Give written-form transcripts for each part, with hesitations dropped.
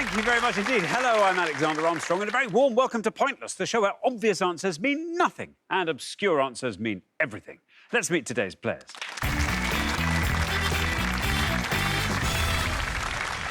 Thank you very much indeed. Hello, I'm Alexander Armstrong, and a very warm welcome to Pointless, the show where obvious answers mean nothing and obscure answers mean everything. Let's meet today's players.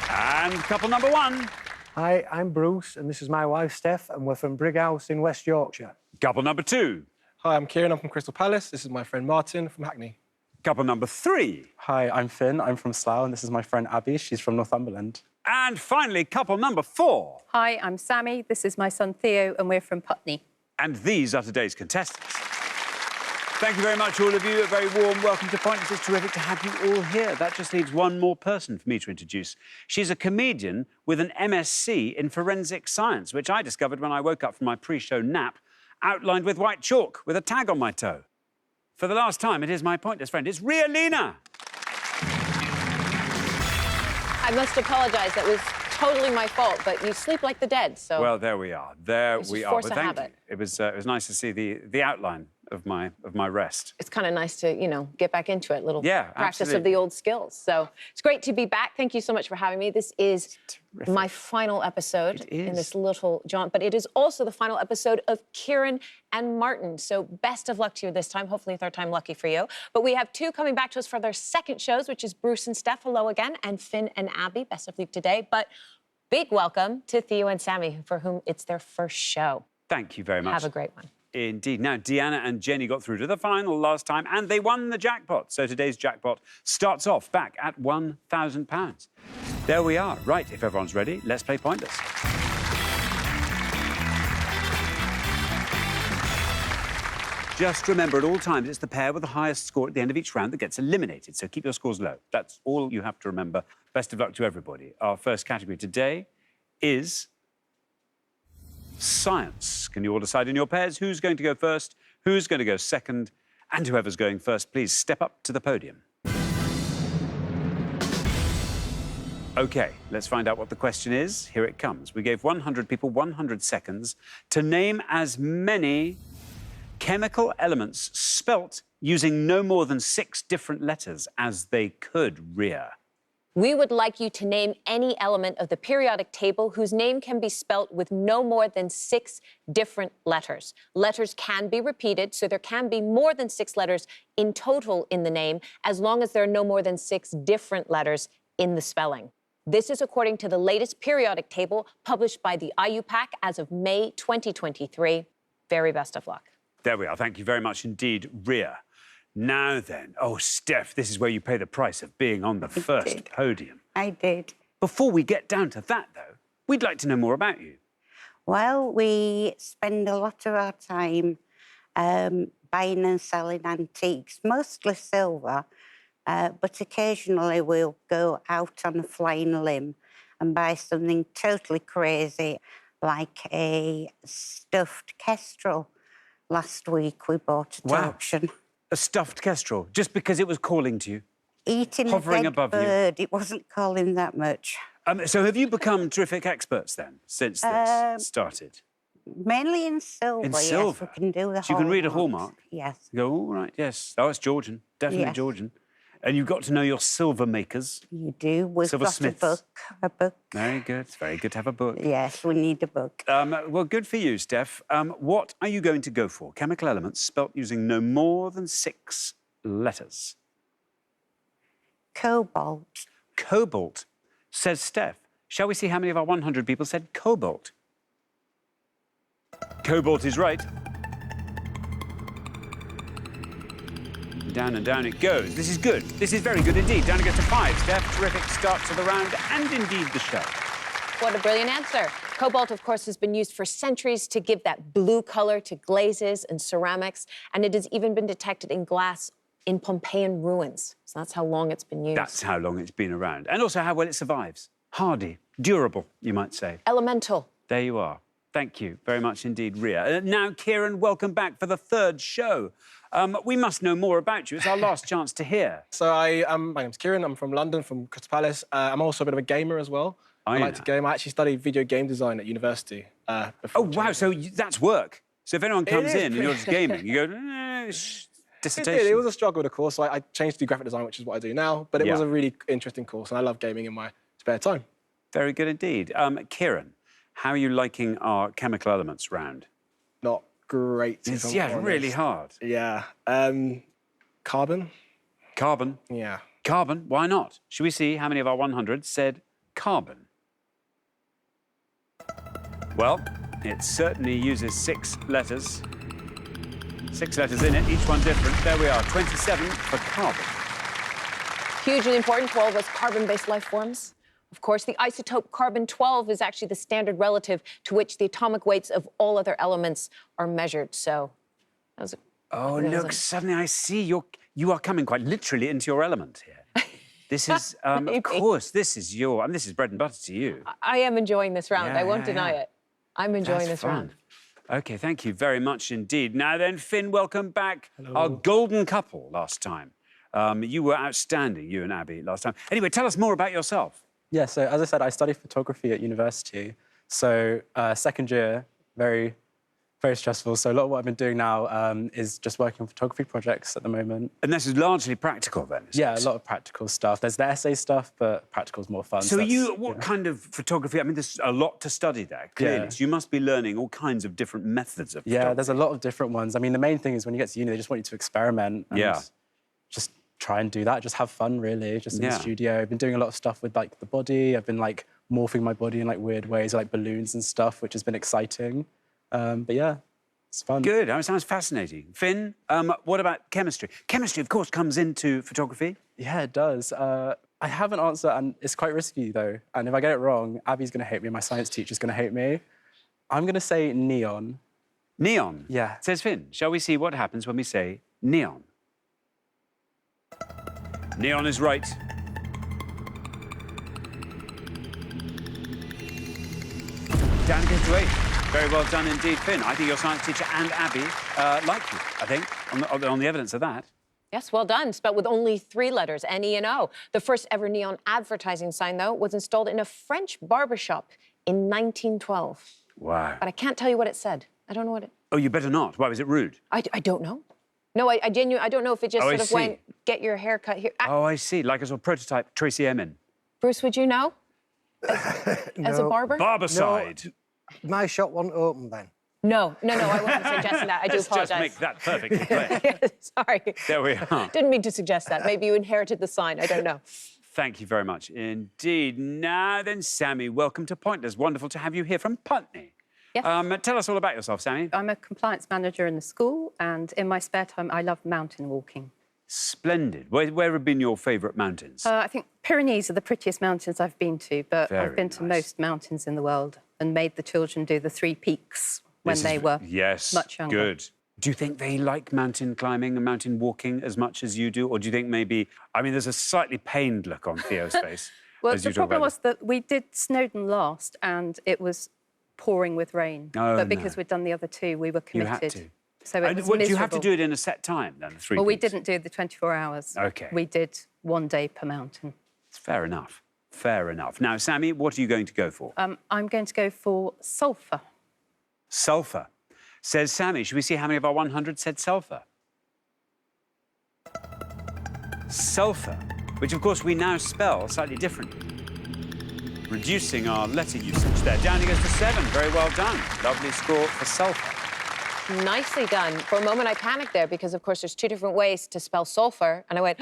And couple number one. Hi, I'm Bruce, and this is my wife, Steph, and we're from Brighouse in West Yorkshire. Couple number two. Hi, I'm Kieran, I'm from Crystal Palace. This is my friend Martin from Hackney. Couple number three. Hi, I'm Finn, I'm from Slough, and this is my friend Abby, she's from Northumberland. And finally, couple number four. Hi, I'm Sammy, this is my son Theo, and we're from Putney. And these are today's contestants. Thank you very much, all of you. A very warm welcome to Pointless. It's terrific to have you all here. That just leaves one more person for me to introduce. She's a comedian with an MSc in forensic science, which I discovered when I woke up from my pre-show nap, outlined with white chalk with a tag on my toe. For the last time, it is my Pointless friend. It's Ria Lina. I must apologise. That was totally my fault, but you sleep like the dead, so... Well, there we are. There we are. Force a Thank habit. you. It was nice to see the outline of my rest. It's kind of nice to, you know, get back into it, little practice absolutely. of the old skills. So it's great to be back. Thank you so much for having me. This is my final episode in this little jaunt, but it is also the final episode of Kieran and Martin. So best of luck to you this time. Hopefully third time lucky for you. But we have two coming back to us for their second shows, which is Bruce and Steph, hello again, and Finn and Abby, best of luck today. But big welcome to Theo and Sammy, for whom it's their first show. Thank you very much. Have a great one. Indeed. Now, Deanna and Jenny got through to the final last time, and they won the jackpot. So today's jackpot starts off back at £1,000. There we are. Right, if everyone's ready, let's play Pointless. Just remember at all times, it's the pair with the highest score at the end of each round that gets eliminated, so keep your scores low. That's all you have to remember. Best of luck to everybody. Our first category today is science. Can you all decide in your pairs who's going to go first, who's going to go second, and whoever's going first, please step up to the podium. OK, let's find out what the question is. Here it comes. We gave 100 people 100 seconds to name as many chemical elements spelt using no more than 6 different letters as they could, Ria. We would like you to name any element of the periodic table whose name can be spelt with no more than 6 different letters. Letters can be repeated, so there can be more than 6 letters in total in the name, as long as there are no more than 6 different letters in the spelling. This is according to the latest periodic table published by the IUPAC as of May 2023. Very best of luck. There we are. Thank you very much indeed, Ria. Now then, oh, Steph, this is where you pay the price of being on the first podium. I did. Before we get down to that, though, we'd like to know more about you. Well, we spend a lot of our time buying and selling antiques, mostly silver, but occasionally we'll go out on a flying limb and buy something totally crazy, like a stuffed kestrel. Last week we bought at auction. A stuffed kestrel, just because it was calling to you? Eating hovering a dead above bird. you. It wasn't calling that much. So have you become terrific experts, then, since this started? Mainly in silver, In yes. silver? We can do the So you can read a hallmarks. hallmark? Yes. You go, all right, yes. Oh, it's Georgian, definitely Yes. Georgian. And you've got to know your silver makers. You do. We've got Silversmiths. a book. Very good. It's very good to have a book. Yes, we need a book. Well, good for you, Steph. What are you going to go for? Chemical elements spelt using no more than 6 letters. Cobalt. Cobalt, says Steph. Shall we see how many of our 100 people said cobalt? Cobalt is right. Down and down it goes. This is good. This is very good indeed. Down it gets to 5. Steph, terrific start to the round and indeed the show. What a brilliant answer. Cobalt, of course, has been used for centuries to give that blue color to glazes and ceramics, and it has even been detected in glass in Pompeian ruins. So that's how long it's been used. That's how long it's been around. And also how well it survives. Hardy, durable, you might say. Elemental. There you are. Thank you very much indeed, Ria. Now, Kieran, welcome back for the 3rd show. We must know more about you. It's our last chance to hear. So my name's Kieran, I'm from London, from Crystal Palace. I'm also a bit of a gamer as well. I like to game. I actually studied video game design at university. Oh, wow, so that's work. So if anyone comes in and you're just gaming, you go, dissertation. It was a struggle, of course. So I changed to do graphic design, which is what I do now, but it was a really interesting course, and I love gaming in my spare time. Very good indeed. Kieran, how are you liking our chemical elements round? Not great. It's, if I'm honest. really hard. Yeah. Carbon? Carbon. Yeah. Carbon, why not? Should we see how many of our 100 said carbon? Well, it certainly uses 6 letters. 6 letters in it, each one different. There we are, 27 for carbon. Hugely important to all of us carbon-based life forms. Of course, the isotope carbon-12 is actually the standard relative to which the atomic weights of all other elements are measured. So, that was Oh, look, suddenly I see you are coming quite literally into your element here. This is, of course, this is this is bread and butter to you. I am enjoying this round. Yeah, I won't deny it. I'm enjoying That's this fun. round. OK, thank you very much indeed. Now then, Finn, welcome back. Hello. Our golden couple last time. You were outstanding, you and Abby, last time. Anyway, tell us more about yourself. Yeah, so as I said, I study photography at university. So second year, very stressful. So a lot of what I've been doing now is just working on photography projects at the moment. And this is largely practical then, isn't Yeah, it? a lot of practical stuff. There's the essay stuff, but practical's more fun. So what kind of photography? I mean, there's a lot to study there, clearly. Yeah. So you must be learning all kinds of different methods of photography. Yeah, there's a lot of different ones. I mean, the main thing is when you get to uni, they just want you to experiment and just try and do that. Just have fun, really, just in the studio. I've been doing a lot of stuff with, like, the body. I've been, like, morphing my body in, like, weird ways, like balloons and stuff, which has been exciting. But, yeah, it's fun. Good. That sounds fascinating. Finn, what about chemistry? Chemistry, of course, comes into photography. Yeah, it does. I have an answer, and it's quite risky, though. And if I get it wrong, Abby's going to hate me, my science teacher's going to hate me. I'm going to say neon. Neon? Yeah. Says Finn. Shall we see what happens when we say neon? Neon is right. Down again to 8. Very well done indeed, Finn. I think your science teacher and Abby like you, I think, on the evidence of that. Yes, well done. Spelled with only 3 letters, N, E, and O. The first ever neon advertising sign, though, was installed in a French barbershop in 1912. Wow. But I can't tell you what it said. I don't know what it... Oh, you better not. Why, was it rude? I don't know. No, I genuinely, I don't know if it just Oh, sort I of went, see. get your hair cut here. Oh, I see. Like a sort of prototype Tracy Emin. Bruce, would you know? As a No. barber? Barbicide. My shop wasn't open then. No, I wasn't suggesting that. I do Let's apologise. just make that perfectly clear. Sorry. There we are. Didn't mean to suggest that. Maybe you inherited the sign. I don't know. Thank you very much indeed. Now then, Sammy, welcome to Pointless. Wonderful to have you here from Putney. Yes. Tell us all about yourself, Sammy. I'm a compliance manager in the school, and in my spare time, I love mountain walking. Splendid. Where have been your favourite mountains? I think Pyrenees are the prettiest mountains I've been to, but Very I've been to nice. most mountains in the world and made the children do the 3 peaks when This they is- were yes, much younger. Good. Do you think they like mountain climbing and mountain walking as much as you do? Or do you think maybe... I mean, there's a slightly pained look on Theo's face. Well, as the you talk problem about was that we did Snowdon last, and it was pouring with rain. Oh, but because no. we'd done the other 2, we were You committed. had to. So it And was what, do you have to miserable. do it in a set time, then, the 3 Well, we peaks? didn't do the 24 hours. OK. We did 1 day per mountain. It's fair enough. Fair enough. Now, Sammy, what are you going to go for? I'm going to go for sulphur. Sulphur. Says Sammy. Should we see how many of our 100 said sulphur? Sulphur, which, of course, we now spell slightly differently. Reducing our letter usage there. Down it goes to 7. Very well done. Lovely score for sulphur. Nicely done. For a moment, I panicked there because, of course, there's 2 different ways to spell sulfur. And I went,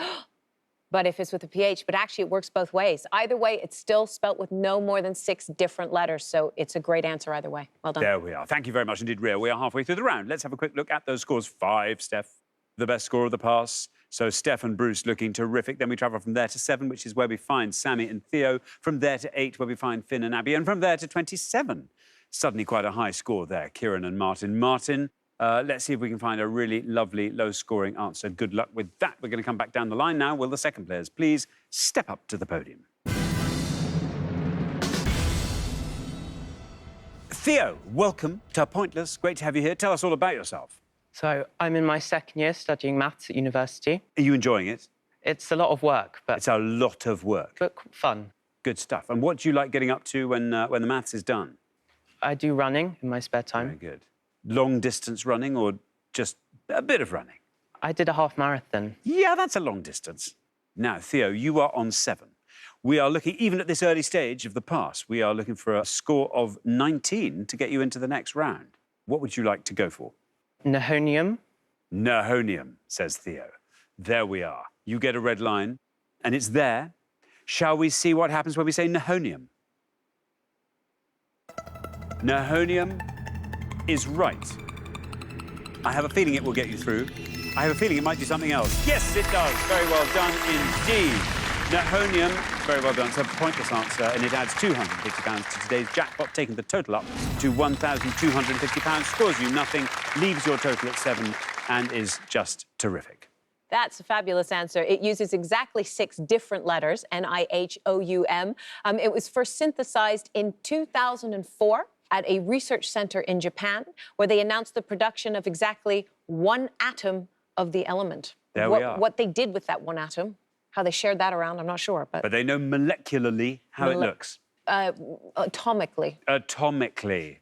but if it's with a PH, but actually it works both ways. Either way, it's still spelt with no more than 6 different letters. So it's a great answer either way. Well done. There we are. Thank you very much indeed, Ria. We are halfway through the round. Let's have a quick look at those scores. 5, Steph, the best score of the pass. So Steph and Bruce looking terrific. Then we travel from there to 7, which is where we find Sammy and Theo. From there to 8, where we find Finn and Abby. And from there to 27. Suddenly quite a high score there, Kieran and Martin. Martin, let's see if we can find a really lovely, low-scoring answer. Good luck with that. We're going to come back down the line now. Will the second players please step up to the podium? Theo, welcome to Pointless. Great to have you here. Tell us all about yourself. So I'm in my 2nd year studying maths at university. Are you enjoying it? It's a lot of work, It's a lot of work. but fun. Good stuff. And what do you like getting up to when the maths is done? I do running in my spare time. Very good. Long distance running or just a bit of running? I did a half marathon. Yeah, that's a long distance. Now, Theo, you are on 7. We are looking, even at this early stage of the pass, we are looking for a score of 19 to get you into the next round. What would you like to go for? Nihonium. Nihonium, says Theo. There we are. You get a red line, and it's there. Shall we see what happens when we say nihonium? Nihonium is right. I have a feeling it will get you through. I have a feeling it might do something else. Yes, it does. Very well done indeed. Nihonium, very well done. It's a pointless answer, and it adds £250 to today's jackpot, taking the total up to £1,250. Scores you nothing, leaves your total at 7, and is just terrific. That's a fabulous answer. It uses exactly 6 different letters, N-I-H-O-U-M. It was first synthesized in 2004 at a research center in Japan, where they announced the production of exactly 1 atom of the element. There we are. What they did with that 1 atom, how they shared that around, I'm not sure. But they know molecularly how it looks. Atomically. Atomically,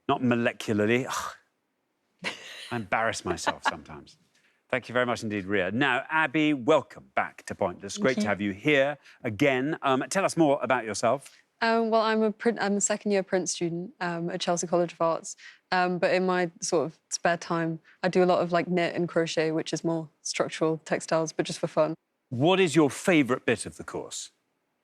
not molecularly. Ugh. I embarrass myself sometimes. Thank you very much indeed, Ria. Now, Abby, welcome back to Pointless. Great to have you here again. Tell us more about yourself. Well, I'm a second-year print student at Chelsea College of Arts. But in my sort of spare time, I do a lot of like knit and crochet, which is more structural textiles, but just for fun. What is your favourite bit of the course?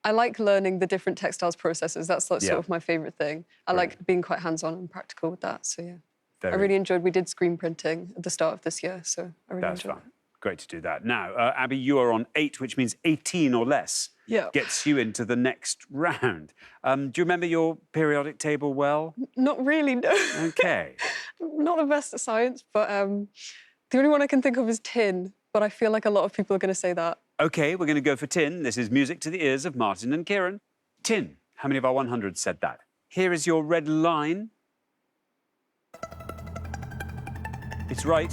I like learning the different textiles processes. That's like, sort of my favourite thing. I like being quite hands-on and practical with that, so yeah. I really enjoyed, we did screen printing at the start of this year, so I really enjoyed it. Great to do that. Now, Abby, you are on 8, which means 18 or less gets you into the next round. Do you remember your periodic table well? Not really, no. OK. Not the best at science, but the only one I can think of is tin, but I feel like a lot of people are going to say that. OK, we're going to go for tin. This is music to the ears of Martin and Kieran. Tin. How many of our 100 said that? Here is your red line. It's right.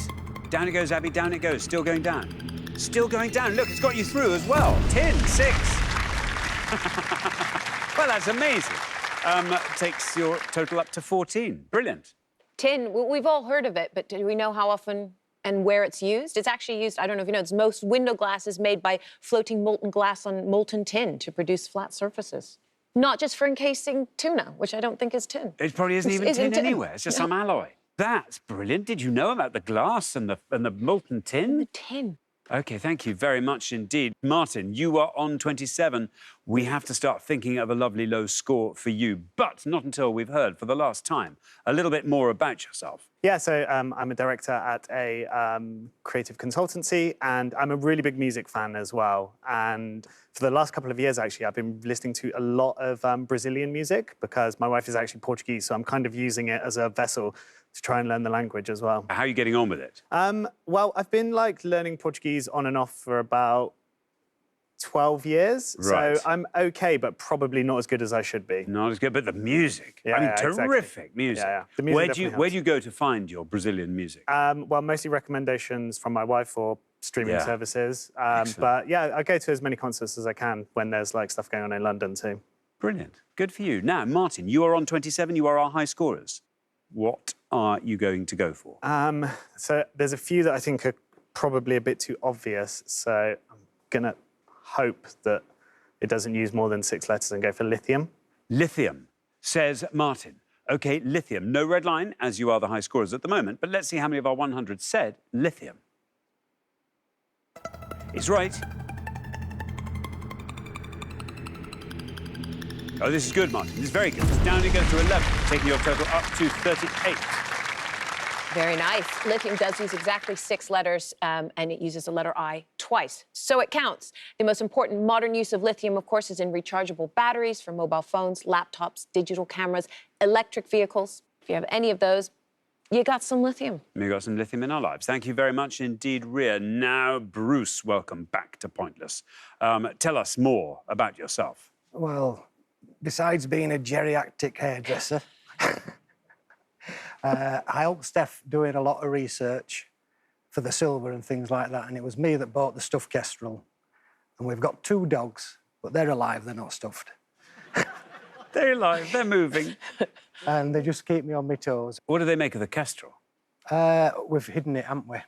Down it goes, Abby, down it goes. Still going down. Still going down. Look, it's got you through as well. Tin, 6. Well, that's amazing. Takes your total up to 14. Brilliant. Tin, we've all heard of it, but do we know how often and where it's used? It's actually used, I don't know if you know, it's most window glass is made by floating molten glass on molten tin to produce flat surfaces. Not just for encasing tuna, which I don't think is tin. It probably isn't even tin anywhere. It's just some alloy. That's brilliant. Did you know about the glass and the molten tin? The tin. OK, thank you very much indeed. Martin, you are on 27. We have to start thinking of a lovely low score for you, but not until we've heard for the last time a little bit more about yourself. Yeah, so I'm a director at a creative consultancy, and I'm a really big music fan as well. And for the last couple of years, actually, I've been listening to a lot of Brazilian music because my wife is actually Portuguese, so I'm kind of using it as a vessel to try and learn the language as well. How are you getting on with it? Well, I've been learning Portuguese on and off for about 12 years. Right. So I'm OK, but probably not as good as I should be. Not as good, but the music. I mean, terrific music. Yeah, yeah. The music where do you go to find your Brazilian music? Well, mostly recommendations from my wife or streaming services. But yeah, I go to as many concerts as I can when there's stuff going on in London too. Brilliant. Good for you. Now, Martin, you are on 27. You are our high scorers. What are you going to go for? So there's a few that I think are probably a bit too obvious. So I'm going to hope that it doesn't use more than 6 letters and go for lithium. Lithium, says Martin. OK, lithium. No red line, as you are the high scorers at the moment, but let's see how many of our 100 said lithium. It's right. Oh, this is good, Martin. This is very good. Down you go to 11, taking your total up to 38. Very nice. Lithium does use exactly 6 letters, and it uses the letter I twice, so it counts. The most important modern use of lithium, of course, is in rechargeable batteries for mobile phones, laptops, digital cameras, electric vehicles. If you have any of those, you got some lithium. We got some lithium in our lives. Thank you very much indeed, Ria. Now, Bruce, welcome back to Pointless. Tell us more about yourself. Well, besides being a geriatric hairdresser, I helped Steph doing a lot of research for the silver and things like that, and it was me that bought the stuffed kestrel. And we've got 2 dogs, but they're alive, they're not stuffed. They're alive, they're moving. And they just keep me on my toes. What do they make of the kestrel? We've hidden it, haven't we?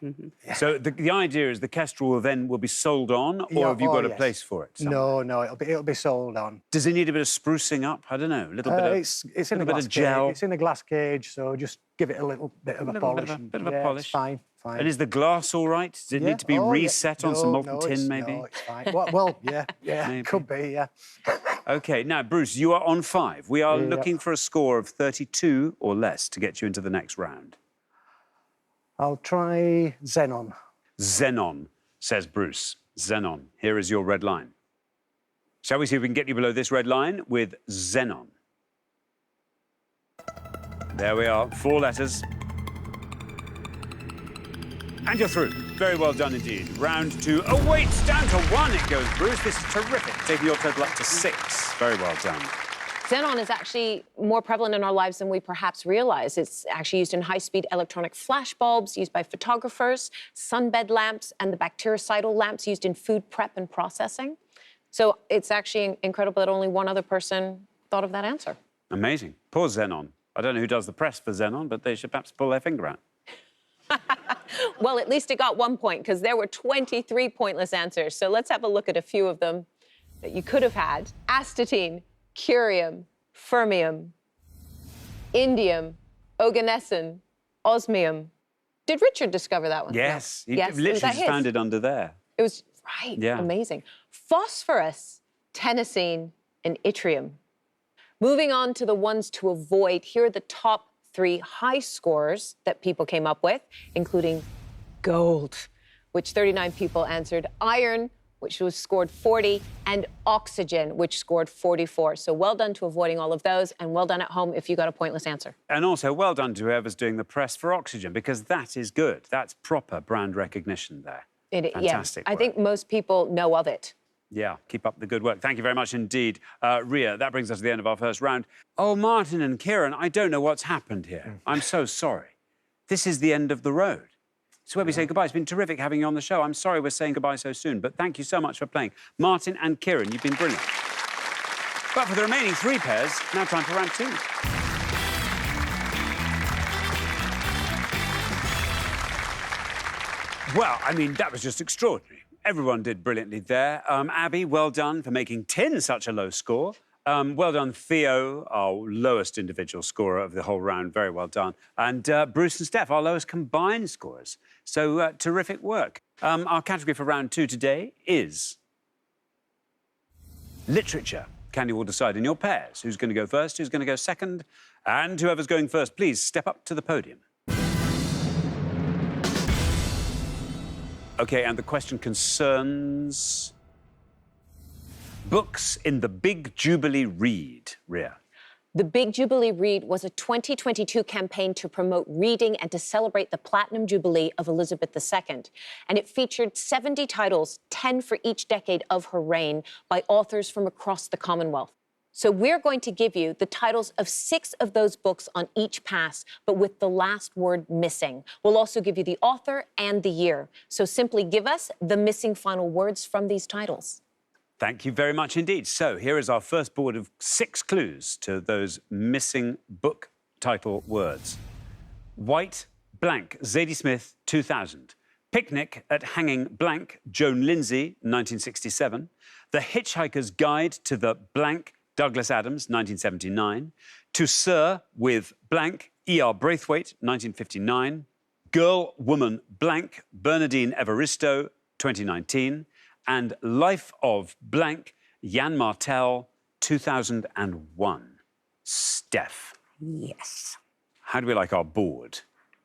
Yeah. So the idea is the kestrel will be sold on, or have you got a place for it somewhere? No, it'll be sold on. Does it need a bit of sprucing up? I don't know, a little bit of it's in a glass gel. Cage. It's in a glass cage, so just give it a little bit of a polish. Bit of a polish. It's fine. And is the glass all right? Does it need to be reset on some molten tin, maybe? No, it's fine. Well, yeah, could be, yeah. OK, now, Bruce, you are on 5. We are looking for a score of 32 or less to get you into the next round. I'll try Xenon. Xenon, says Bruce. Xenon. Here is your red line. Shall we see if we can get you below this red line with Xenon? There we are, 4 letters. And you're through. Very well done indeed. Round 2. Oh, wait, down to 1 it goes, Bruce. This is terrific. Taking your total up to 6. Very well done. Xenon is actually more prevalent in our lives than we perhaps realize. It's actually used in high-speed electronic flash bulbs used by photographers, sunbed lamps, and the bactericidal lamps used in food prep and processing. So it's actually incredible that only one other person thought of that answer. Amazing. Poor Xenon. I don't know who does the press for Xenon, but they should perhaps pull their finger out. Well, at least it got 1 point, because there were 23 pointless answers. So let's have a look at a few of them that you could have had. Astatine, curium, fermium, indium, oganesson, osmium. Did Richard discover that one? Yes. No. He literally Was that just his? found it under there. It was, right, Yeah. Amazing. Phosphorus, tennessine, and yttrium. Moving on to the ones to avoid, here are the top 3 high scores that people came up with, including gold, which 39 people answered, iron, which was scored 40, and oxygen, which scored 44. So well done to avoiding all of those, and well done at home if you got a pointless answer. And also well done to whoever's doing the press for oxygen, because that is good. That's proper brand recognition there. Fantastic I work. think most people know of it. Yeah, keep up the good work. Thank you very much indeed. Ria, that brings us to the end of our first round. Oh, Martin and Kieran, I don't know what's happened here. I'm so sorry. This is the end of the road. It's where we say goodbye. It's been terrific having you on the show. I'm sorry we're saying goodbye so soon, but thank you so much for playing. Martin and Kieran, you've been brilliant. But for the remaining 3 pairs, now time for round 2. Well, I mean, that was just extraordinary. Everyone did brilliantly there. Abby, well done for making 10 such a low score. Well done, Theo, our lowest individual scorer of the whole round. Very well done. And Bruce and Steph, our lowest combined scorers. So terrific work. Our category for round 2 today is literature. Candy will decide in your pairs who's going to go first, who's going to go second. And whoever's going first, please step up to the podium. OK, and the question concerns books in the Big Jubilee Read, Ria. The Big Jubilee Read was a 2022 campaign to promote reading and to celebrate the Platinum Jubilee of Elizabeth II. And it featured 70 titles, 10 for each decade of her reign, by authors from across the Commonwealth. So we're going to give you the titles of 6 of those books on each pass, but with the last word missing. We'll also give you the author and the year. So simply give us the missing final words from these titles. Thank you very much indeed. So here is our first board of 6 clues to those missing book title words. White, blank, Zadie Smith, 2000. Picnic at Hanging Blank, Joan Lindsay, 1967. The Hitchhiker's Guide to the Blank, Douglas Adams, 1979. To Sir with blank, E.R. Braithwaite, 1959. Girl, Woman, blank, Bernardine Evaristo, 2019. And Life of blank, Jan Martel, 2001. Steph. Yes. How do we like our board?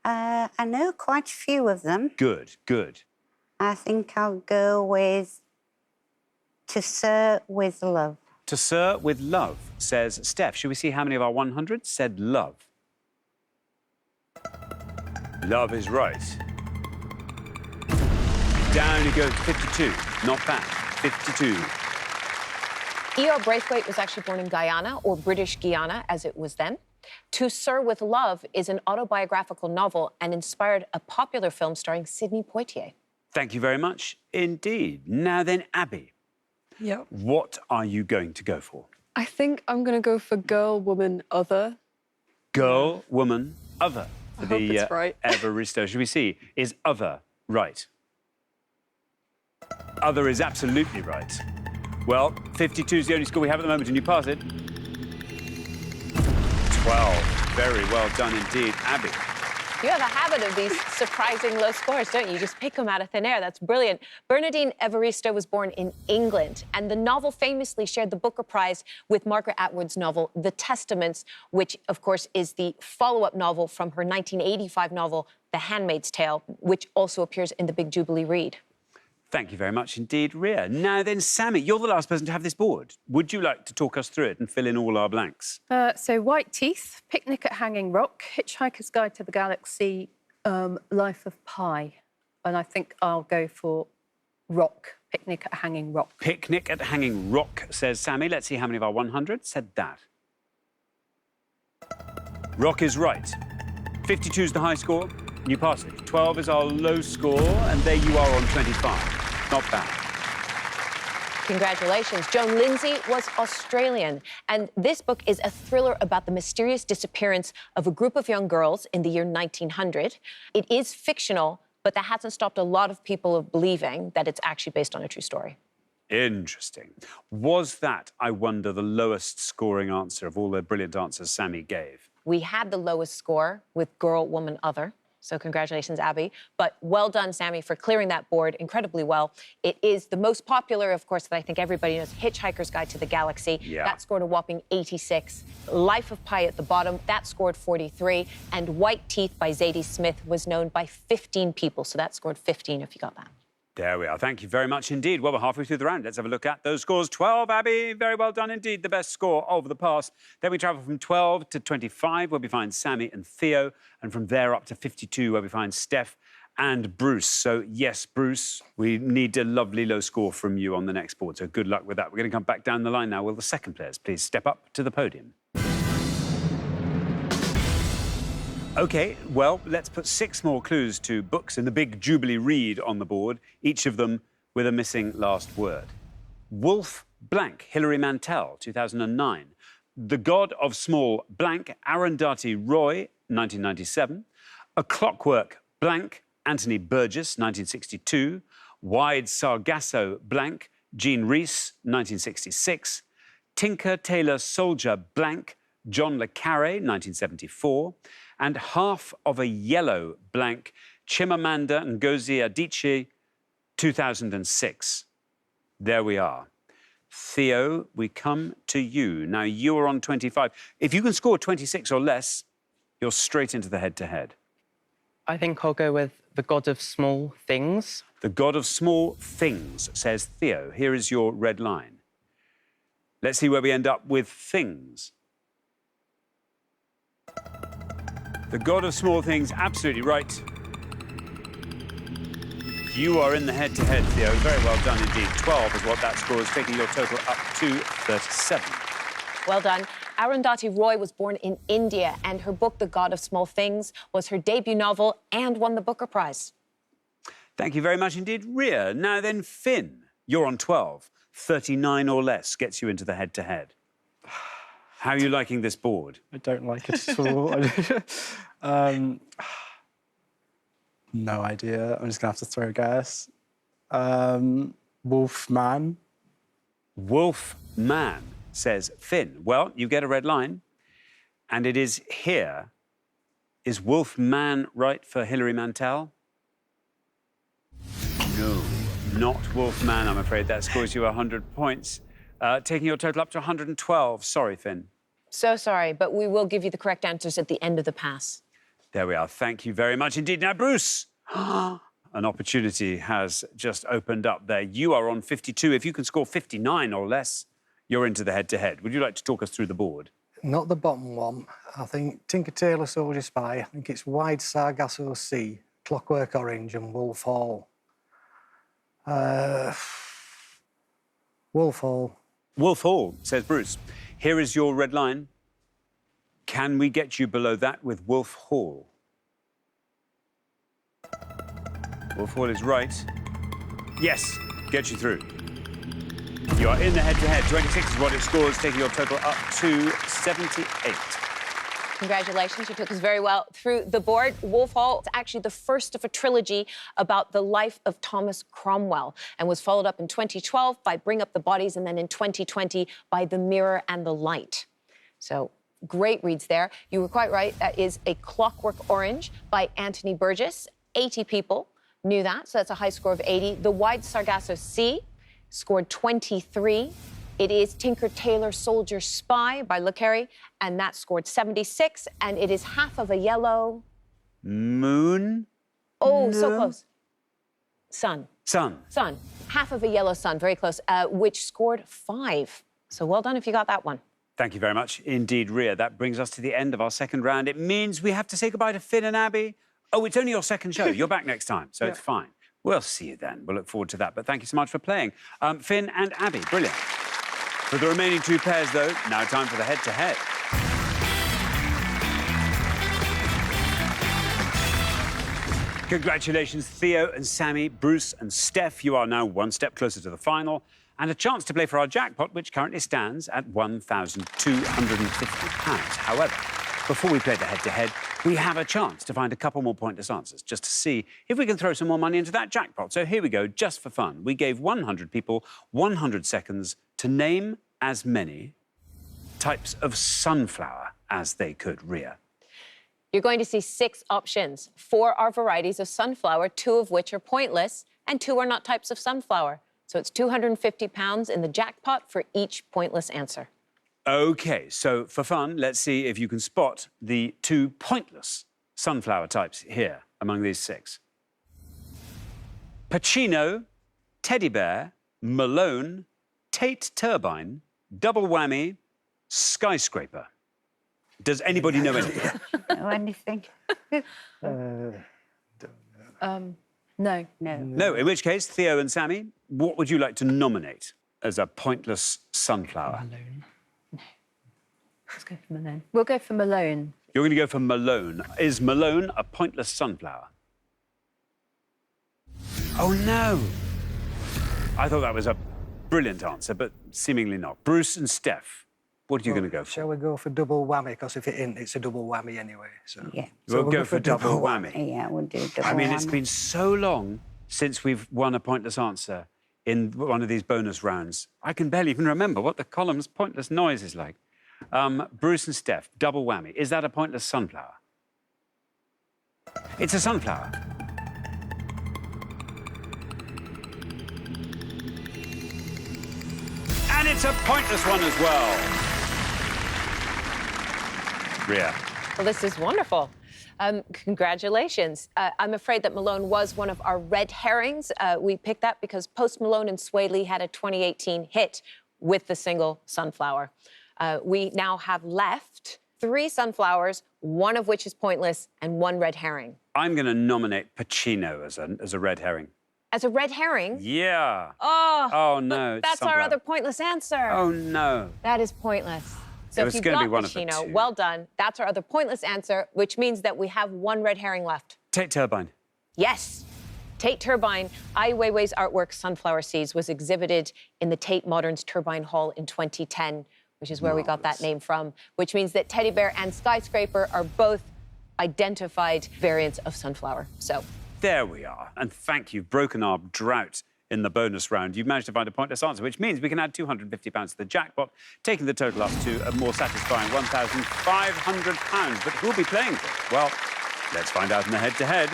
I know quite a few of them. Good, good. I think I'll go with To Sir with Love. To Sir with Love, says Steph. Should we see how many of our 100 said love? Love is right. Down it goes to 52. Not bad. 52. E.R. Braithwaite was actually born in Guyana, or British Guiana, as it was then. To Sir with Love is an autobiographical novel and inspired a popular film starring Sidney Poitier. Thank you very much indeed. Now then, Abby. Yep. What are you going to go for? I think I'm going to go for Girl, Woman, Other. Girl, Woman, Other. for hope it's right. Evaristo. Should we see? Is other right? Other is absolutely right. Well, 52 is the only score we have at the moment, and you pass it. 12. Very well done indeed. Abby. You have a habit of these surprising low scores, don't you? You just pick them out of thin air. That's brilliant. Bernardine Evaristo was born in England, and the novel famously shared the Booker Prize with Margaret Atwood's novel, The Testaments, which, of course, is the follow-up novel from her 1985 novel, The Handmaid's Tale, which also appears in the Big Jubilee read. Thank you very much indeed, Ria. Now then, Sammy, you're the last person to have this board. Would you like to talk us through it and fill in all our blanks? So White Teeth, Picnic at Hanging Rock, Hitchhiker's Guide to the Galaxy, Life of Pi. And I think I'll go for Rock, Picnic at Hanging Rock. Picnic at Hanging Rock, says Sammy. Let's see how many of our 100 said that. Rock is right. 52 is the high score. You pass it. 12 is our low score, and there you are on 25. Not bad. Congratulations. Joan Lindsay was Australian, and this book is a thriller about the mysterious disappearance of a group of young girls in the year 1900. It is fictional, but that hasn't stopped a lot of people of believing that it's actually based on a true story. Interesting. Was that, I wonder, the lowest scoring answer of all the brilliant answers Sammy gave? We had the lowest score with Girl, Woman, Other. So congratulations, Abby. But well done, Sammy, for clearing that board incredibly well. It is the most popular, of course, that I think everybody knows, Hitchhiker's Guide to the Galaxy. Yeah. That scored a whopping 86. Life of Pi at the bottom, that scored 43. And White Teeth by Zadie Smith was known by 15 people. So that scored 15 if you got that. There we are. Thank you very much indeed. Well, we're halfway through the round. Let's have a look at those scores. 12, Abby. Very well done indeed. The best score of the pass. Then we travel from 12 to 25, where we find Sammy and Theo. And from there up to 52, where we find Steph and Bruce. So, yes, Bruce, we need a lovely low score from you on the next board. So good luck with that. We're going to come back down the line now. Will the second players please step up to the podium? OK, well, let's put 6 more clues to books in the Big Jubilee read on the board, each of them with a missing last word. Wolf blank, Hilary Mantel, 2009. The God of Small blank, Arundhati Roy, 1997. A Clockwork blank, Anthony Burgess, 1962. Wide Sargasso blank, Jean Rhys, 1966. Tinker Tailor Soldier blank, John le Carré, 1974. And Half of a Yellow blank, Chimamanda Ngozi Adichie, 2006. There we are. Theo, we come to you. Now, you are on 25. If you can score 26 or less, you're straight into the head-to-head. I think I'll go with The God of Small Things. The God of Small Things, says Theo. Here is your red line. Let's see where we end up with things. The God of Small Things, absolutely right. You are in the head-to-head, Theo. Very well done indeed. 12 is what that score is, taking your total up to 37. Well done. Arundhati Roy was born in India, and her book, The God of Small Things, was her debut novel and won the Booker Prize. Thank you very much indeed, Ria. Now then, Finn, you're on 12. 39 or less gets you into the head-to-head. How are you liking this board? I don't like it at all. No idea. I'm just going to have to throw a guess. Wolfman. Wolfman, says Finn. Well, you get a red line, and it is here. Is Wolfman right for Hilary Mantel? No, not Wolfman, I'm afraid. That scores you 100 points, taking your total up to 112. Sorry, Finn. So sorry, but we will give you the correct answers at the end of the pass. There we are. Thank you very much indeed. Now, Bruce, an opportunity has just opened up there. You are on 52. If you can score 59 or less, you're into the head-to-head. Would you like to talk us through the board? Not the bottom one. I think Tinker Tailor Soldier Spy. I think it's Wide Sargasso Sea, Clockwork Orange and Wolf Hall. Wolf Hall. Wolf Hall, says Bruce. Here is your red line. Can we get you below that with Wolf Hall? Wolf Hall is right. Yes, get you through. You are in the head-to-head. 26 is what it scores, taking your total up to 78. Congratulations, you took us very well through the board. Wolf Hall is actually the first of a trilogy about the life of Thomas Cromwell and was followed up in 2012 by Bring Up the Bodies and then in 2020 by The Mirror and the Light. So great reads there. You were quite right. That is A Clockwork Orange by Anthony Burgess. 80 people knew that, so that's a high score of 80. The Wide Sargasso Sea scored 23. It is Tinker Tailor Soldier Spy by Le Carre, and that scored 76. And it is Half of a Yellow... Moon? Oh, no. so close. Sun. Sun. Sun. Half of a Yellow Sun, very close, which scored 5. So well done if you got that one. Thank you very much indeed, Ria. That brings us to the end of our second round. It means we have to say goodbye to Finn and Abby. Oh, it's only your second show. You're back next time, so it's fine. We'll see you then. We'll look forward to that. But thank you so much for playing. Finn and Abby, brilliant. For the remaining 2 pairs, though, now time for the head-to-head. Congratulations, Theo and Sammy, Bruce and Steph. You are now 1 step closer to the final and a chance to play for our jackpot, which currently stands at £1,250. However, before we play the head-to-head, we have a chance to find a couple more pointless answers, just to see if we can throw some more money into that jackpot. So here we go, just for fun. We gave 100 people 100 seconds to name as many types of sunflower as they could, Ria. You're going to see 6 options. 4 are varieties of sunflower, 2 of which are pointless, and 2 are not types of sunflower. So it's £250 in the jackpot for each pointless answer. OK, so for fun, let's see if you can spot the 2 pointless sunflower types here among these 6. Pacino, teddy bear, Malone, Tate turbine, double whammy, skyscraper. Does anybody know anything? Know anything? No. No, in which case, Theo and Sammy, what would you like to nominate as a pointless sunflower? Malone. No. Let's go for Malone. We'll go for Malone. You're going to go for Malone. Is Malone a pointless sunflower? Oh, no. I thought that was a brilliant answer, but seemingly not. Bruce and Steph, what are you going to go for? Shall we go for double whammy? Because if it isn't, it's a double whammy anyway. So. Yeah. We'll go for double whammy. Yeah, we'll do double whammy. I mean, it's been so long since we've won a pointless answer in one of these bonus rounds. I can barely even remember what the column's pointless noise is like. Bruce and Steph, double whammy. Is that a pointless sunflower? It's a sunflower. And it's a pointless one as well. Ria. Well, this is wonderful. Congratulations. I'm afraid that Malone was one of our red herrings. We picked that because Post Malone and Sway Lee had a 2018 hit with the single Sunflower. We now have left 3 sunflowers, 1 of which is pointless, and 1 red herring. I'm going to nominate Pacino as a red herring. As a red herring? Yeah. Oh, no. That's our other pointless answer. Oh, no. That is pointless. So It was if you gonna got be one of the Pacino, 2. well done. That's our other pointless answer, which means that we have 1 red herring left. Tate turbine. Yes. Tate Turbine, Ai Weiwei's artwork, Sunflower Seeds, was exhibited in the Tate Modern's Turbine Hall in 2010, which is where we got that name from, which means that Teddy Bear and Skyscraper are both identified variants of sunflower. So there we are. And thank you. Broken our drought in the bonus round. You've managed to find a pointless answer, which means we can add £250 to the jackpot, taking the total up to a more satisfying £1,500. But who'll be playing for it? Well, let's find out in the head-to-head.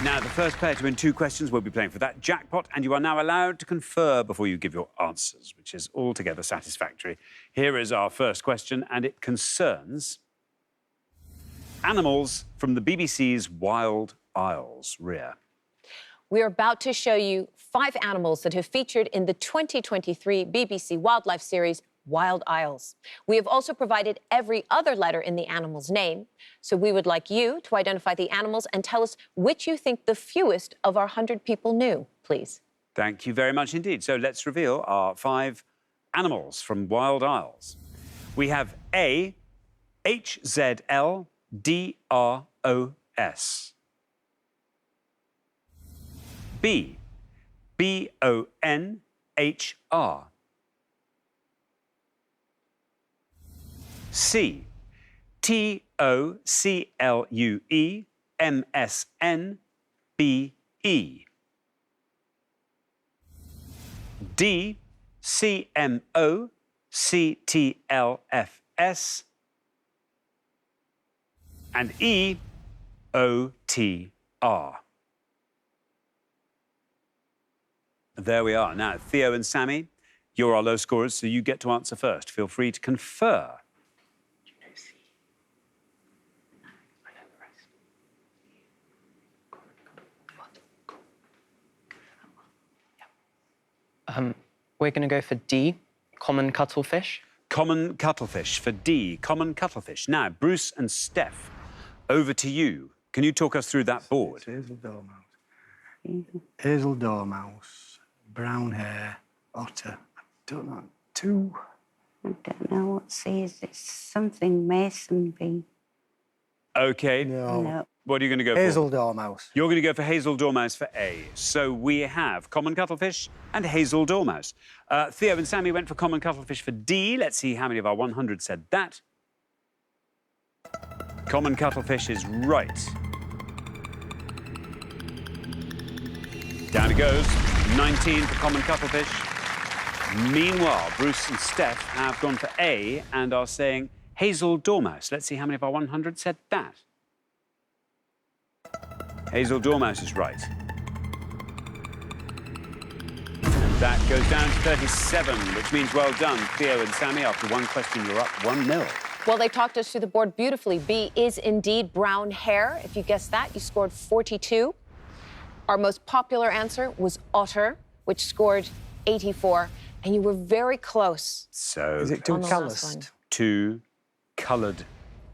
Now, the first player to win 2 questions will be playing for that jackpot, and you are now allowed to confer before you give your answers, which is altogether satisfactory. Here is our first question, and it concerns animals from the BBC's Wild Isles. Ria. we're about to show you 5 animals that have featured in the 2023 BBC Wildlife series Wild Isles. We have also provided every other letter in the animal's name, so we would like you to identify the animals and tell us which you think the fewest of our 100 people knew, please. Thank you very much indeed. So let's reveal our 5 animals from Wild Isles. We have A, HZLDROS. B, BONHR. C. TOCLUE-MSNBE. D. CMOCTLFS. And E. OTR. There we are. Now, Theo and Sammy, you're our low scorers, so you get to answer first. Feel free to confer. We're going to go for D, common cuttlefish. Common cuttlefish for D, common cuttlefish. Now, Bruce and Steph, over to you. Can you talk us through that board? Hazel dormouse. Hazel dormouse, brown hair, otter. I don't know. Two. I don't know what C is. It's something mason bee. OK. No. What are you going to go for? Hazel dormouse. You're going to go for hazel dormouse for A. So we have common cuttlefish and hazel dormouse. Theo and Sammy went for common cuttlefish for D. Let's see how many of our 100 said that. Common cuttlefish is right. Down it goes. 19 for common cuttlefish. Meanwhile, Bruce and Steph have gone for A and are saying hazel dormouse. Let's see how many of our 100 said that. Hazel dormouse is right. And that goes down to 37, which means well done, Theo and Sammy. After one question, you're up 1-0. Well, they talked us through the board beautifully. B is indeed brown hair. If you guessed that, you scored 42. Our most popular answer was otter, which scored 84. And you were very close. So is it too calloused? Two coloured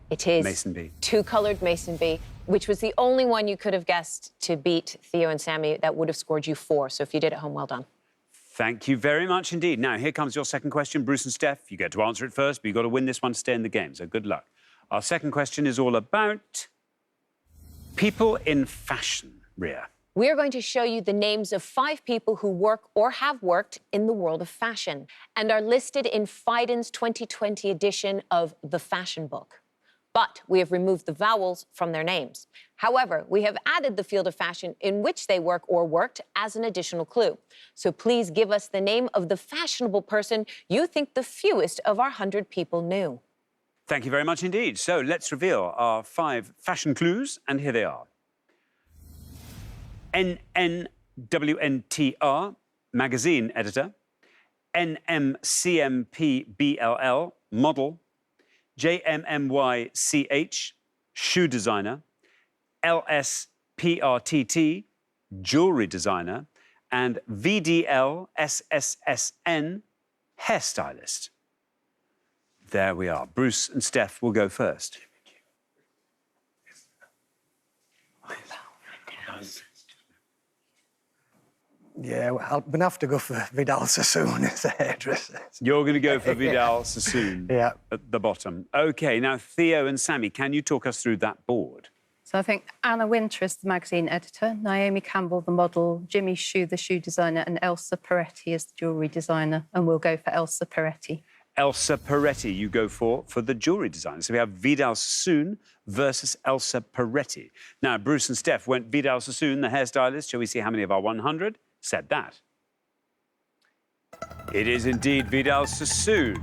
it is mason bee. Two-coloured mason bee, which was the only one you could have guessed to beat Theo and Sammy. That would have scored you 4. So if you did at home, well done. Thank you very much indeed. Now, here comes your second question, Bruce and Steph. You get to answer it first, but you've got to win this one to stay in the game, so good luck. Our second question is all about people in fashion, Ria. We are going to show you the names of 5 people who work or have worked in the world of fashion and are listed in Phaidon's 2020 edition of The Fashion Book. But we have removed the vowels from their names. However, we have added the field of fashion in which they work or worked as an additional clue. So please give us the name of the fashionable person you think the fewest of our 100 people knew. Thank you very much indeed. So let's reveal our 5 fashion clues, and here they are. NNWNTR, magazine editor. NMCMPBLL, model. JMMYCH, shoe designer. LSPRTT, jewellery designer. And VDLSSSN, hairstylist. There we are. Bruce and Steph will go first. Yeah, well, I'm going to have to go for Vidal Sassoon as a hairdresser. You're going to go for Vidal Sassoon yeah. At the bottom. OK, now, Theo and Sammy, can you talk us through that board? So I think Anna Winter is the magazine editor, Naomi Campbell the model, Jimmy Choo the shoe designer, and Elsa Peretti is the jewellery designer. And we'll go for Elsa Peretti. Elsa Peretti you go for the jewellery designer. So we have Vidal Sassoon versus Elsa Peretti. Now, Bruce and Steph went Vidal Sassoon, the hairstylist. Shall we see how many of our 100 said that? It is indeed Vidal Sassoon.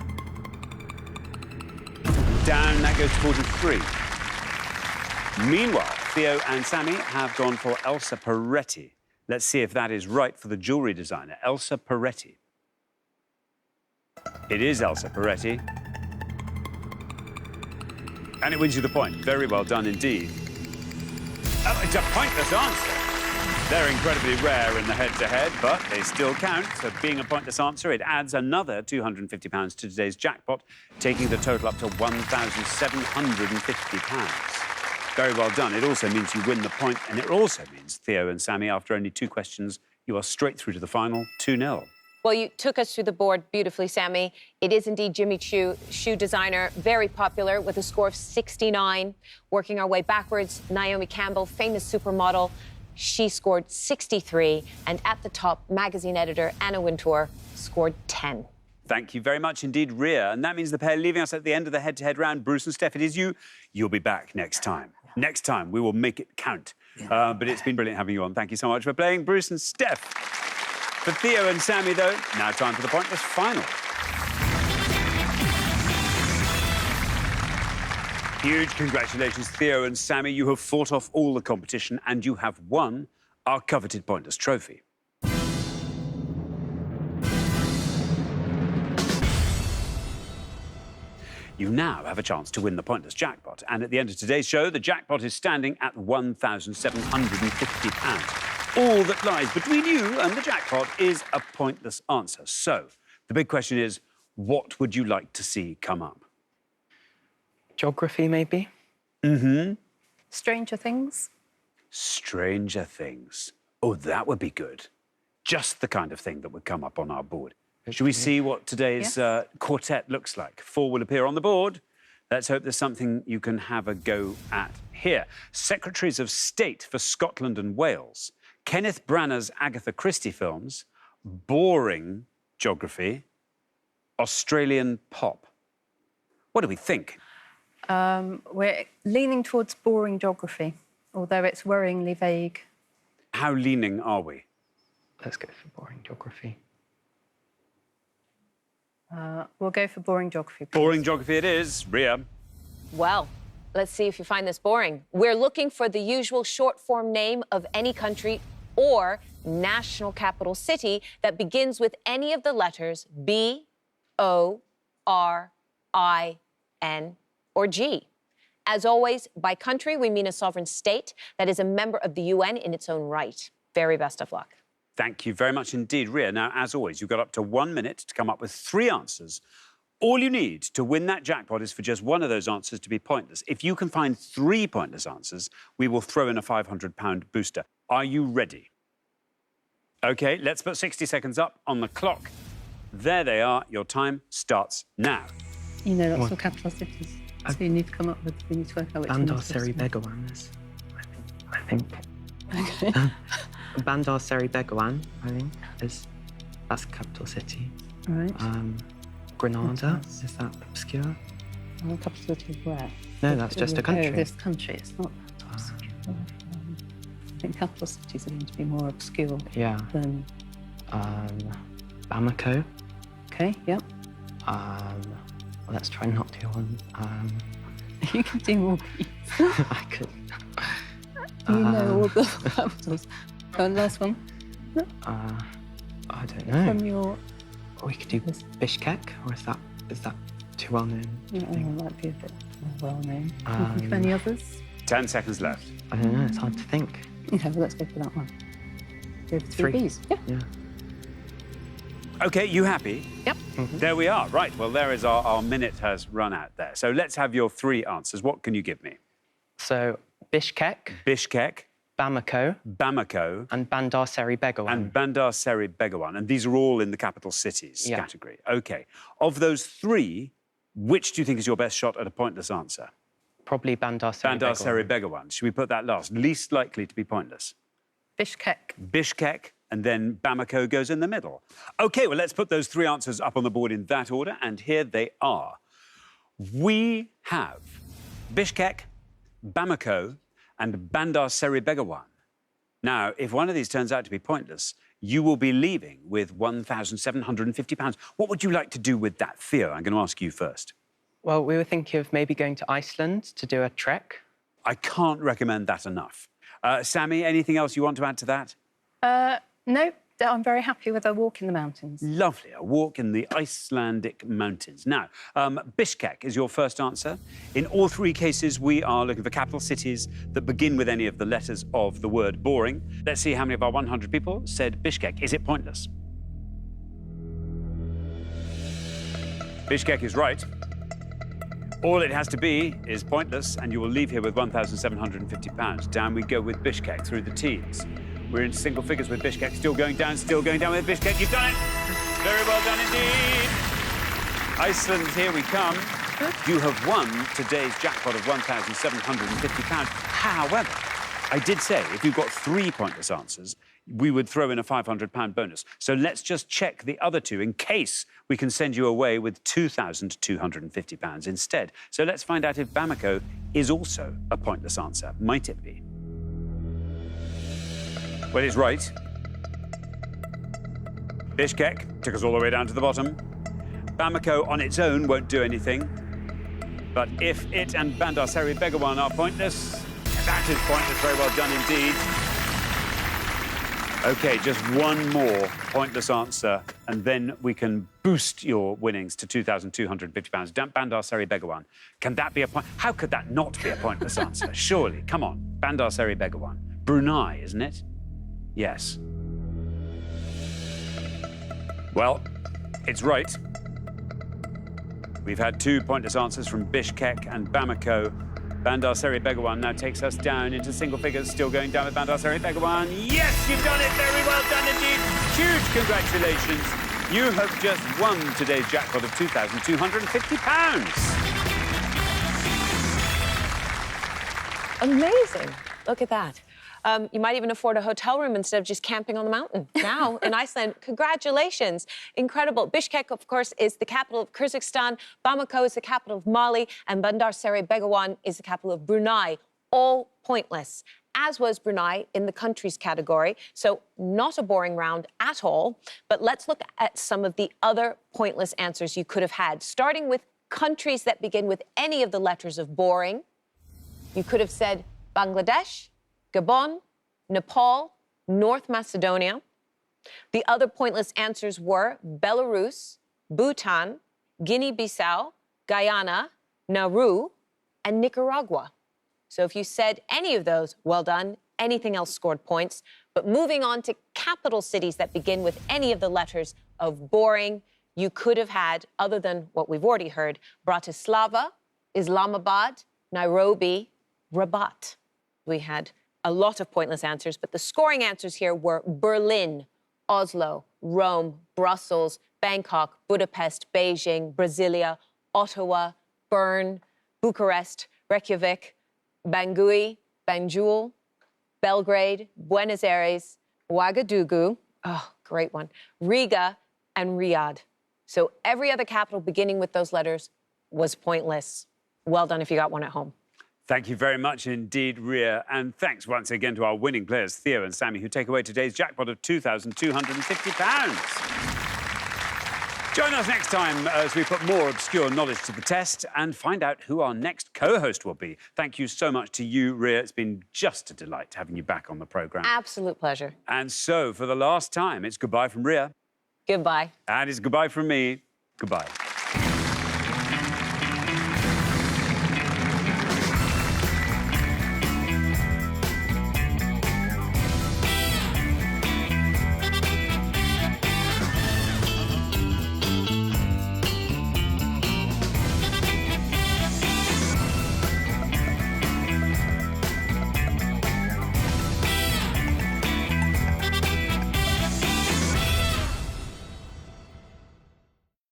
Down, that goes to 43. Meanwhile, Theo and Sammy have gone for Elsa Peretti. Let's see if that is right for the jewellery designer, Elsa Peretti. It is Elsa Peretti. And it wins you the point. Very well done indeed. Oh, it's a pointless answer. They're incredibly rare in the head-to-head, but they still count. So being a pointless answer, it adds another £250 to today's jackpot, taking the total up to £1,750. Very well done. It also means you win the point, and it also means, Theo and Sammy, after only 2 questions, you are straight through to the final, 2-0. Well, you took us through the board beautifully, Sammy. It is indeed Jimmy Choo, shoe designer, very popular with a score of 69. Working our way backwards, Naomi Campbell, famous supermodel. She scored 63. And at the top, magazine editor Anna Wintour scored 10. Thank you very much indeed, Ria. And that means the pair leaving us at the end of the head-to-head round, Bruce and Steph, it is you. You'll be back next time. Next time, we will make it count. But it's been brilliant having you on. Thank you so much for playing, Bruce and Steph. For Theo and Sammy, though, now time for the Pointless Final. Huge congratulations, Theo and Sammy. You have fought off all the competition and you have won our coveted Pointless trophy. You now have a chance to win the Pointless jackpot. And at the end of today's show, the jackpot is standing at £1,750. All that lies between you and the jackpot is a pointless answer. So, the big question is, what would you like to see come up? Geography, maybe? Mm-hmm. Stranger Things. Stranger Things. Oh, that would be good. Just the kind of thing that would come up on our board. Should we see what today's quartet looks like? 4 will appear on the board. Let's hope there's something you can have a go at here. Secretaries of State for Scotland and Wales. Kenneth Branagh's Agatha Christie films. Boring geography. Australian pop. What do we think? We're leaning towards boring geography, although it's worryingly vague. How leaning are we? Let's go for boring geography. We'll go for boring geography, please. Boring geography it is. Ria. Well, let's see if you find this boring. We're looking for the usual short-form name of any country or national capital city that begins with any of the letters B, O, R, I, N, or G. As always, by country, we mean a sovereign state that is a member of the UN in its own right. Very best of luck. Thank you very much indeed, Ria. Now, as always, you've got up to 1 minute to come up with 3 answers. All you need to win that jackpot is for just one of those answers to be pointless. If you can find 3 pointless answers, we will throw in a £500 booster. Are you ready? OK, let's put 60 seconds up on the clock. There they are. Your time starts now. You know lots of capital cities. So you need to come up with, you need to work out which one. Bandar Seri Begawan is, I think. OK. Bandar Seri Begawan, I think, that's the capital city. Right. Grenada, is that obscure? Well, capital city of where? No, that's just a country. Oh, this country, it's not obscure. I think capital cities are going to be more obscure than... Bamako. OK, yep. Let's try not to one. You can do more. I could. You know all the capitals. Go on, last one. I don't know. From your... We could do Bishkek, or is that too well known? Yeah, it might be a bit more well known. Can you think of any others? 10 seconds left. I don't know, it's hard to think. OK, well, let's go for that one. Go for 3 Bs. Yeah. OK, you happy? Yep. There we are. Right, well, there is our minute has run out there. So let's have your 3 answers. What can you give me? So, Bishkek. Bishkek. Bamako. Bamako. And Bandar Seri Begawan. And Bandar Seri Begawan. And these are all in the capital cities category. OK. Of those 3, which do you think is your best shot at a pointless answer? Probably Bandar Seri Begawan. Bandar Seri Begawan. Should we put that last? Least likely to be pointless. Bishkek. Bishkek. And then Bamako goes in the middle. OK, well, let's put those 3 answers up on the board in that order. And here they are. We have Bishkek, Bamako, and Bandar Seri Begawan. Now, if one of these turns out to be pointless, you will be leaving with £1,750. What would you like to do with that? Theo, I'm going to ask you first. Well, we were thinking of maybe going to Iceland to do a trek. I can't recommend that enough. Sammy, anything else you want to add to that? No, I'm very happy with a walk in the mountains. Lovely, a walk in the Icelandic mountains. Now, Bishkek is your first answer. In all 3 cases, we are looking for capital cities that begin with any of the letters of the word boring. Let's see how many of our 100 people said Bishkek. Is it pointless? Bishkek is right. All it has to be is pointless, and you will leave here with £1,750. Down we go with Bishkek through the teens. We're in single figures with Bishkek. Still going down with Bishkek. You've done it! Very well done indeed. Iceland, here we come. You have won today's jackpot of £1,750. However, I did say if you've got 3 pointless answers, we would throw in a £500 bonus. So let's just check the other 2 in case we can send you away with £2,250 instead. So let's find out if Bamako is also a pointless answer. Might it be? Well, it's right. Bishkek took us all the way down to the bottom. Bamako on its own won't do anything. But if it and Bandar Seri Begawan are pointless, that is pointless. Very well done indeed. OK, just one more pointless answer, and then we can boost your winnings to £2,250. Bandar Seri Begawan. Can that be a point? How could that not be a pointless answer? Surely. Come on. Bandar Seri Begawan. Brunei, isn't it? Yes. Well, it's right. We've had 2 pointless answers from Bishkek and Bamako. Bandar Seri Begawan now takes us down into single figures, still going down with Bandar Seri Begawan. Yes, you've done it! Very well done indeed! Huge congratulations! You have just won today's jackpot of £2,250. Amazing. Look at that. You might even afford a hotel room instead of just camping on the mountain. Now, in Iceland, congratulations. Incredible. Bishkek, of course, is the capital of Kyrgyzstan. Bamako is the capital of Mali. And Bandar Seri Begawan is the capital of Brunei. All pointless, as was Brunei in the countries category. So not a boring round at all. But let's look at some of the other pointless answers you could have had, starting with countries that begin with any of the letters of boring. You could have said Bangladesh, Gabon, Nepal, North Macedonia. The other pointless answers were Belarus, Bhutan, Guinea-Bissau, Guyana, Nauru, and Nicaragua. So if you said any of those, well done. Anything else scored points. But moving on to capital cities that begin with any of the letters of boring, you could have had, other than what we've already heard, Bratislava, Islamabad, Nairobi, Rabat. We had a lot of pointless answers, but the scoring answers here were Berlin, Oslo, Rome, Brussels, Bangkok, Budapest, Beijing, Brasilia, Ottawa, Bern, Bucharest, Reykjavik, Bangui, Banjul, Belgrade, Buenos Aires, Ouagadougou, oh, great one, Riga, and Riyadh. So every other capital beginning with those letters was pointless. Well done if you got one at home. Thank you very much indeed, Ria. And thanks once again to our winning players, Theo and Sammy, who take away today's jackpot of £2,250. Join us next time as we put more obscure knowledge to the test and find out who our next co-host will be. Thank you so much to you, Ria. It's been just a delight having you back on the programme. Absolute pleasure. And so, for the last time, it's goodbye from Ria. Goodbye. And it's goodbye from me. Goodbye.